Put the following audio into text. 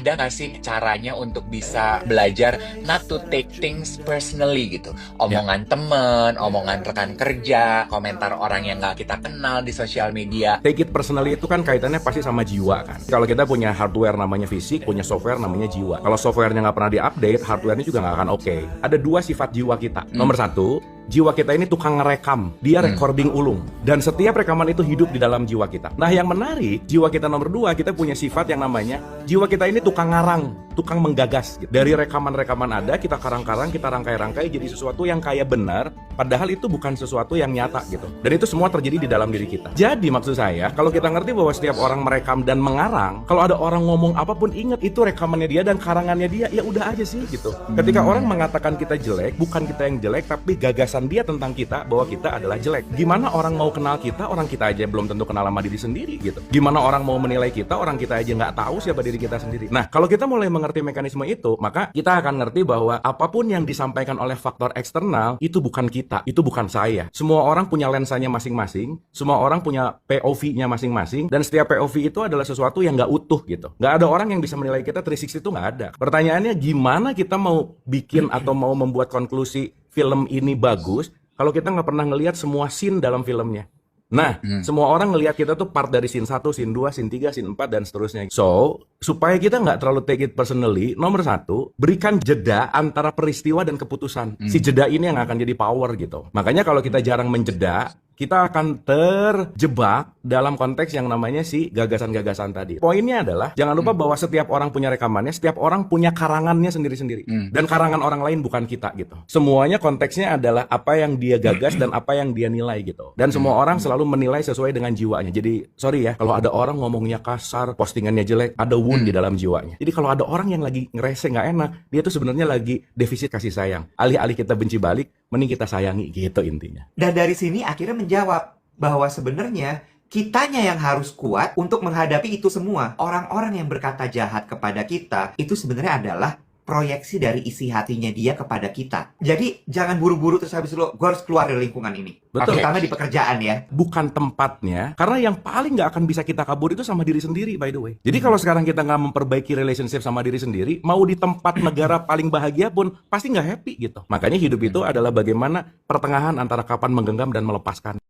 ada nggak sih caranya untuk bisa belajar not to take things personally gitu? Omongan temen, omongan rekan kerja, komentar orang yang nggak kita kenal di sosial media. Take it personally itu kan kaitannya pasti sama jiwa kan. Kalau kita punya hardware namanya fisik, punya software namanya jiwa. Kalau softwarenya nggak pernah diupdate, hardwarenya juga nggak akan oke. Ada dua sifat jiwa kita. Nomor satu, jiwa kita ini tukang ngerekam, dia recording ulung. Dan setiap rekaman itu hidup di dalam jiwa kita. Nah yang menarik, jiwa kita nomor dua, kita punya sifat yang namanya, jiwa kita ini tukang ngarang, tukang menggagas. Gitu. Dari rekaman-rekaman ada, kita karang-karang, kita rangkai-rangkai jadi sesuatu yang kayak benar, padahal itu bukan sesuatu yang nyata gitu. Dan itu semua terjadi di dalam diri kita. Jadi maksud saya, kalau kita ngerti bahwa setiap orang merekam dan mengarang, kalau ada orang ngomong apapun, ingat itu rekamannya dia dan karangannya dia, ya udah aja sih gitu. Ketika orang mengatakan kita jelek, bukan kita yang jelek, tapi gagasan dia tentang kita bahwa kita adalah jelek. Gimana orang mau kenal kita, orang kita aja belum tentu kenal sama diri sendiri gitu. Gimana orang mau menilai kita, orang kita aja nggak tahu siapa diri kita sendiri. Nah, kalau kita mulai mengerti mekanisme itu, maka kita akan ngerti bahwa apapun yang disampaikan oleh faktor eksternal, itu bukan kita, itu bukan saya. Semua orang punya lensanya masing-masing, semua orang punya POV-nya masing-masing, dan setiap POV itu adalah sesuatu yang nggak utuh gitu. Nggak ada orang yang bisa menilai kita 360 itu nggak ada. Pertanyaannya gimana kita mau bikin atau mau membuat konklusi film ini bagus kalau kita nggak pernah ngelihat semua scene dalam filmnya. Nah, semua orang ngelihat kita tuh part dari scene 1, scene 2, scene 3, scene 4, dan seterusnya. So, supaya kita nggak terlalu take it personally, nomor satu, berikan jeda antara peristiwa dan keputusan. Si jeda ini yang akan jadi power gitu. Makanya kalau kita jarang menjeda, kita akan terjebak dalam konteks yang namanya si gagasan-gagasan tadi. Poinnya adalah, jangan lupa bahwa setiap orang punya rekamannya, setiap orang punya karangannya sendiri-sendiri. Dan karangan orang lain bukan kita gitu. Semuanya konteksnya adalah apa yang dia gagas dan apa yang dia nilai gitu. Dan semua orang selalu menilai sesuai dengan jiwanya. Jadi, sorry ya, kalau ada orang ngomongnya kasar, postingannya jelek, ada wound di dalam jiwanya. Jadi kalau ada orang yang lagi ngerese nggak enak, dia tuh sebenarnya lagi defisit kasih sayang. Alih-alih kita benci balik, mending kita sayangi gitu intinya. Dan dari sini akhirnya menjawab bahwa sebenarnya kitanya yang harus kuat untuk menghadapi itu semua. Orang-orang yang berkata jahat kepada kita itu sebenarnya adalah proyeksi dari isi hatinya dia kepada kita. Jadi jangan buru-buru terus habis itu gue harus keluar dari lingkungan ini. Betul. Terutama di pekerjaan ya. Bukan tempatnya, karena yang paling nggak akan bisa kita kabur itu sama diri sendiri, by the way. Jadi kalau sekarang kita nggak memperbaiki relationship sama diri sendiri, mau di tempat negara paling bahagia pun pasti nggak happy gitu. Makanya hidup itu adalah bagaimana pertengahan antara kapan menggenggam dan melepaskan.